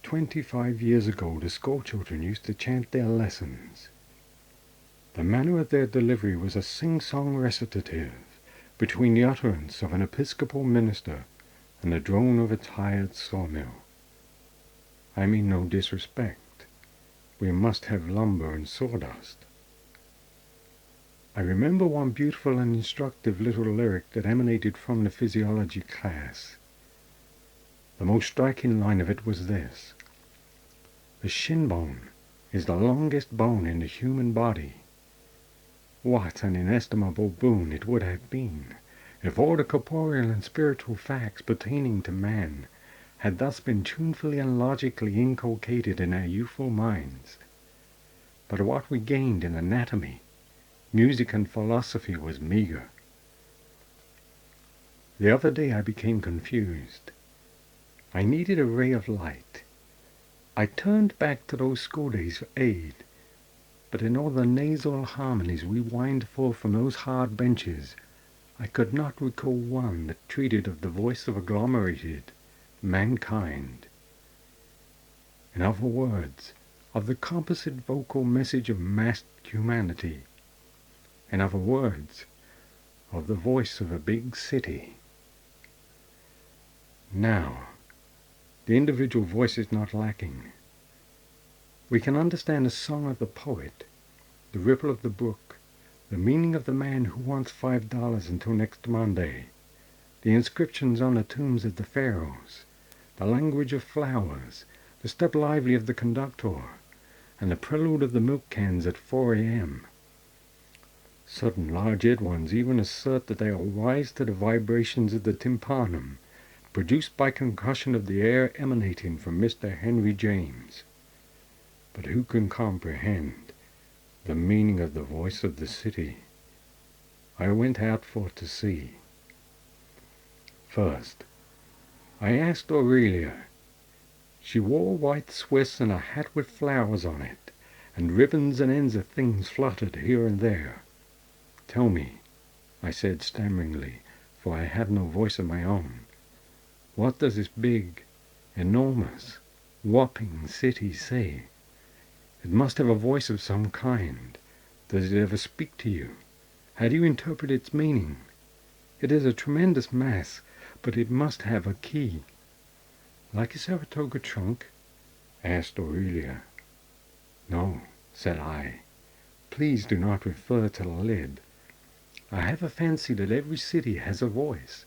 25 years ago, the school children used to chant their lessons. The manner of their delivery was a sing-song recitative between the utterance of an Episcopal minister and the drone of a tired sawmill. I mean no disrespect. We must have lumber and sawdust. I remember one beautiful and instructive little lyric that emanated from the physiology class. The most striking line of it was this: "The shin bone is the longest bone in the human body." What an inestimable boon it would have been if all the corporeal and spiritual facts pertaining to man had thus been tunefully and logically inculcated in our youthful minds. But what we gained in anatomy, music, and philosophy was meager. The other day I became confused. I needed a ray of light. I turned back to those school days for aid, but in all the nasal harmonies we whined forth from those hard benches, I could not recall one that treated of the voice of agglomerated mankind. In other words, of the composite vocal message of massed humanity. In other words, of the voice of a big city. Now, the individual voice is not lacking. We can understand the song of the poet, the ripple of the brook, the meaning of the man who wants $5 until next Monday, the inscriptions on the tombs of the pharaohs, the language of flowers, the step lively of the conductor, and the prelude of the milk cans at 4 a.m. Certain large-eared ones even assert that they are wise to the vibrations of the tympanum, produced by concussion of the air emanating from Mr. Henry James. But who can comprehend the meaning of the voice of the city? I went out for to see. First, I asked Aurelia. She wore white Swiss and a hat with flowers on it, and ribbons and ends of things fluttered here and there. "Tell me," I said stammeringly, for I had no voice of my own, "what does this big, enormous, whopping city say? It must have a voice of some kind. Does it ever speak to you? How do you interpret its meaning? It is a tremendous mass, but it must have a key." "Like a Saratoga trunk?" asked Aurelia. "No," said I. "Please do not refer to the lid. I have a fancy that every city has a voice.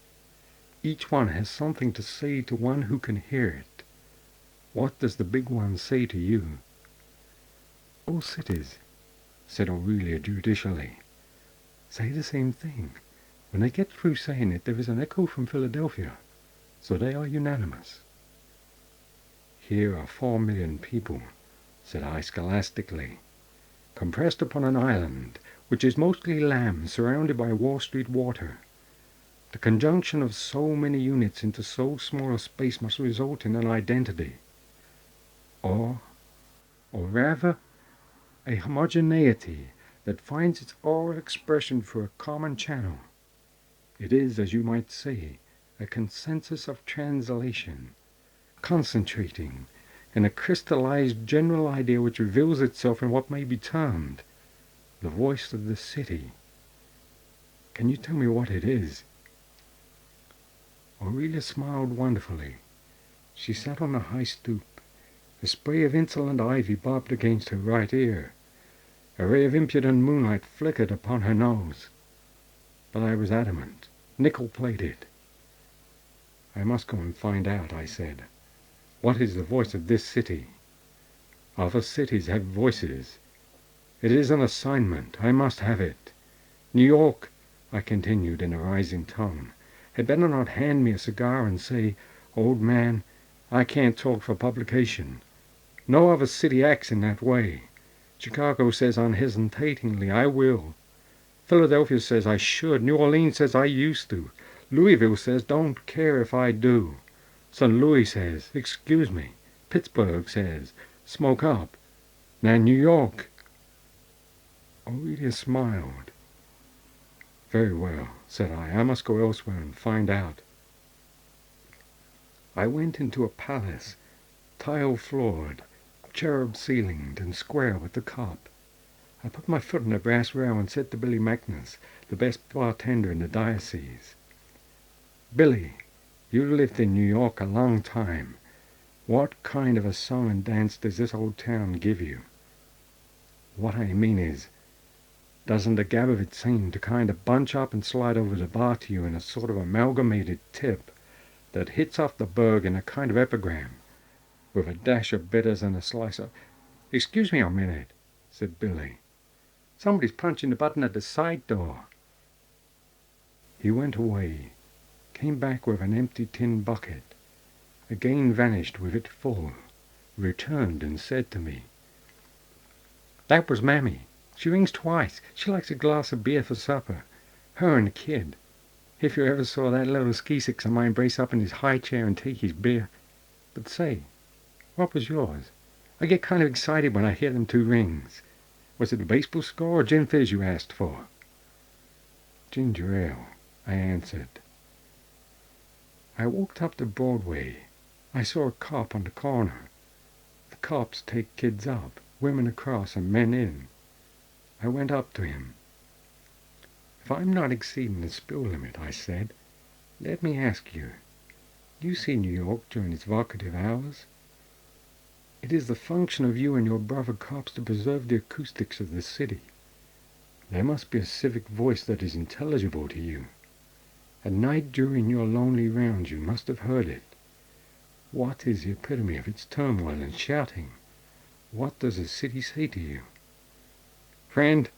Each one has something to say to one who can hear it. What does the big one say to you?" "All cities," said Aurelia judicially, "say the same thing. When they get through saying it, there is an echo from Philadelphia, so they are unanimous." "Here are 4 million people," said I scholastically, "compressed upon an island, which is mostly land surrounded by Wall Street water. The conjunction of so many units into so small a space must result in an identity, or rather, a homogeneity that finds its oral expression through a common channel. It is, as you might say, a consensus of translation, concentrating in a crystallized general idea which reveals itself in what may be termed the voice of the city. Can you tell me what it is?" Aurelia smiled wonderfully. She sat on a high stoop. A spray of insolent ivy bobbed against her right ear. A ray of impudent moonlight flickered upon her nose. But I was adamant, nickel-plated. "I must go and find out," I said. "What is the voice of this city? Other cities have voices. It is an assignment. I must have it. New York," I continued in a rising tone, "had better not hand me a cigar and say, 'Old man, I can't talk for publication.' No other city acts in that way. Chicago says unhesitatingly, 'I will.' Philadelphia says I should. New Orleans says I used to. Louisville says don't care if I do. St. Louis says, excuse me. Pittsburgh says, smoke up. Now New York." Aurelia smiled. "Very well," said I must go elsewhere and find out." I went into a palace tile-floored, cherub-ceilinged, and square with the cop. I put my foot on the brass rail and said to Billy Magnus, the best bartender in the diocese, "Billy, you lived in New York a long time. What kind of a song and dance does this old town give you? What I mean is, doesn't the gab of it seem to kind of bunch up and slide over the bar to you in a sort of amalgamated tip that hits off the burg in a kind of epigram, with a dash of bitters and a slice of—" "Excuse me a minute," said Billy. "Somebody's punching the button at the side door." He went away, came back with an empty tin bucket, again vanished with it full, returned and said to me, "That was Mammy. She rings twice. She likes a glass of beer for supper. Her and the kid. If you ever saw that little skeesicks of mine brace up in his high chair and take his beer. But say, what was yours? I get kind of excited when I hear them two rings. Was it a baseball score or gin fizz you asked for?" "Ginger ale," I answered. I walked up to Broadway. I saw a cop on the corner. The cops take kids up, women across, and men in. I went up to him. "If I'm not exceeding the spill limit," I said, "let me ask you, do you see New York during its vocative hours? It is the function of you and your brother cops to preserve the acoustics of the city. There must be a civic voice that is intelligible to you. At night during your lonely rounds you must have heard it. What is the epitome of its turmoil and shouting? What does the city say to you?" "Friend,"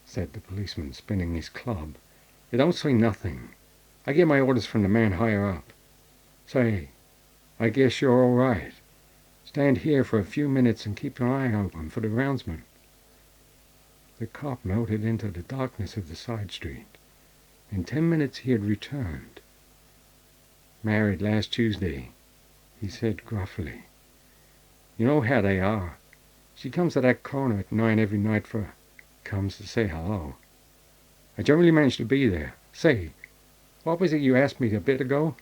said the policeman, spinning his club, "it don't say nothing. I get my orders from the man higher up. Say, I guess you're all right. Stand here for a few minutes and keep your eye open for the roundsman." The cop melted into the darkness of the side street. In 10 minutes he had returned. "Married last Tuesday," he said gruffly. "You know how they are. She comes to that corner at 9 every night comes to say hello. I generally manage to be there. Say, what was it you asked me a bit ago?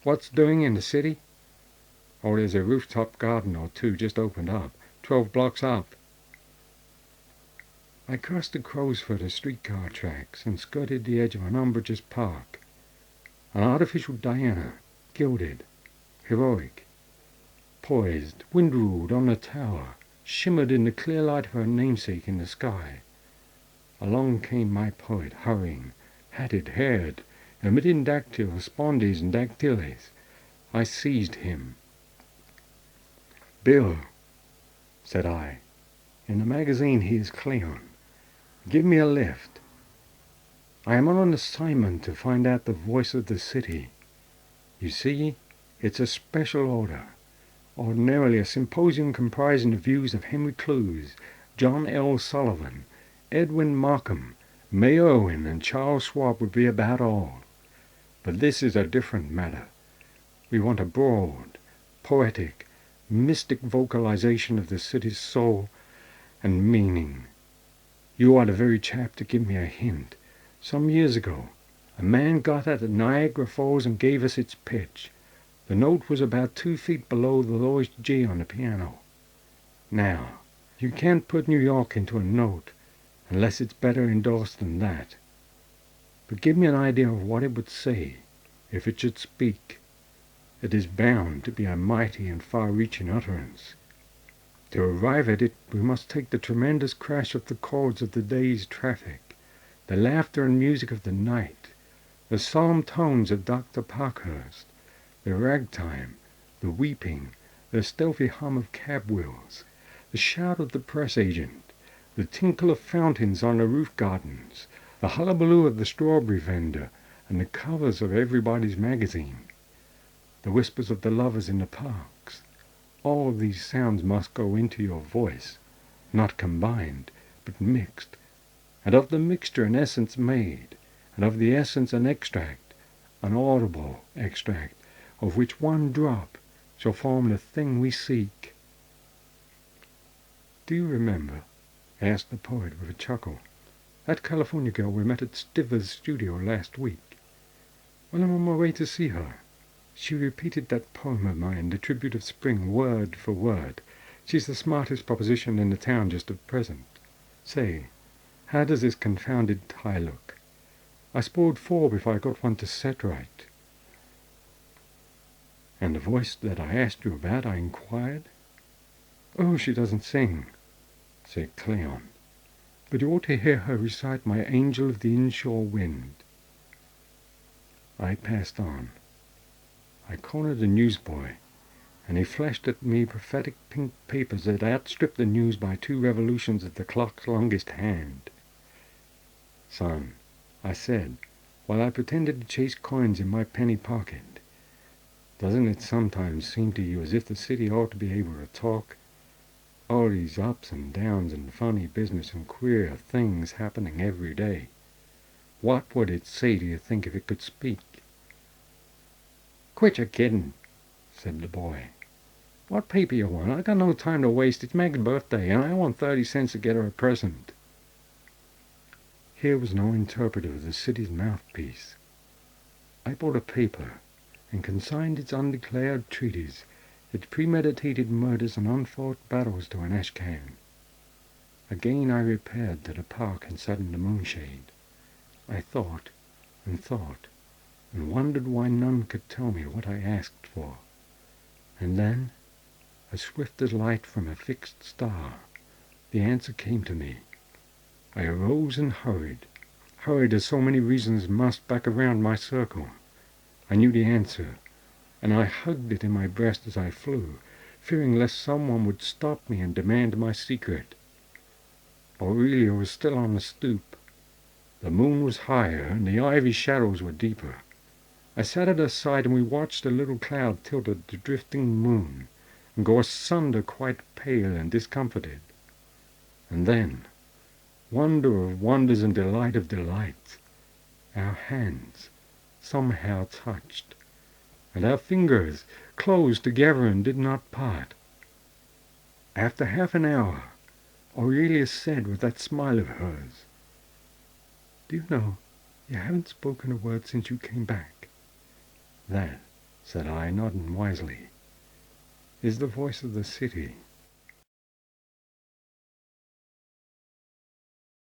What's doing in the city?" "Oh, there's a rooftop garden or two just opened up, 12 blocks up." I crossed the Crowsfoot streetcar tracks and skirted the edge of an umbrageous park. An artificial Diana, gilded, heroic, poised, wind-ruled on the tower, shimmered in the clear light of her namesake in the sky. Along came my poet, hurrying, hatted, haired, emitting dactyls, spondies, and dactyles. I seized him. "Bill," said I, "in the magazine he is Cleon. Give me a lift. I am on an assignment to find out the voice of the city. You see, it's a special order. Ordinarily a symposium comprising the views of Henry Clews, John L. Sullivan, Edwin Markham, May Irwin, and Charles Schwab would be about all. But this is a different matter. We want a broad, poetic, mystic vocalization of the city's soul and meaning. You are the very chap to give me a hint. Some years ago, a man got at the Niagara Falls and gave us its pitch. The note was about 2 feet below the lowest G on the piano. Now, you can't put New York into a note unless it's better endorsed than that. But give me an idea of what it would say if it should speak. It is bound to be a mighty and far-reaching utterance. To arrive at it, we must take the tremendous crash of the chords of the day's traffic, the laughter and music of the night, the solemn tones of Dr. Parkhurst, the ragtime, the weeping, the stealthy hum of cab wheels, the shout of the press agent, the tinkle of fountains on the roof gardens, the hullabaloo of the strawberry vendor, and the covers of everybody's magazine, the whispers of the lovers in the parks. All of these sounds must go into your voice, not combined, but mixed, and of the mixture an essence made, and of the essence an extract, an audible extract, of which one drop shall form the thing we seek. "Do you remember," asked the poet with a chuckle, "that California girl we met at Stiver's studio last week? Well, I'm on my way to see her. She repeated that poem of mine, The Tribute of Spring, word for word. She's the smartest proposition in the town just at present. Say, how does this confounded tie look? I spoiled 4 if I got one to set right. And the voice that I asked you about, I inquired. Oh, she doesn't sing, said Cleon, but you ought to hear her recite My Angel of the Inshore Wind. I passed on. I cornered a newsboy, and he flashed at me prophetic pink papers that outstripped the news by 2 revolutions of the clock's longest hand. Son, I said, while I pretended to chase coins in my penny pocket, doesn't it sometimes seem to you as if the city ought to be able to talk? All these ups and downs and funny business and queer things happening every day. What would it say, do you think, if it could speak? Quit your kidding, said the boy. What paper you want? I got no time to waste. It's Meg's birthday, and I want 30 cents to get her a present. Here was no interpreter of the city's mouthpiece. I bought a paper and consigned its undeclared treaties, its premeditated murders and unfought battles to an ashcan. Again I repaired to the park and sat in the moonshade. I thought, and wondered why none could tell me what I asked for. And then, as swift as light from a fixed star, the answer came to me. I arose and hurried as so many reasons must back around my circle. I knew the answer, and I hugged it in my breast as I flew, fearing lest someone would stop me and demand my secret. Aurelia was still on the stoop. The moon was higher, and the ivy shadows were deeper. I sat at her side, and we watched the little cloud tilt at the drifting moon, and go asunder quite pale and discomfited. And then, wonder of wonders and delight of delights, our hands somehow touched, and our fingers closed together and did not part. After half an hour, Aurelia said with that smile of hers, "Do you know, you haven't spoken a word since you came back." "That," said I, nodding wisely, "is the voice of the city.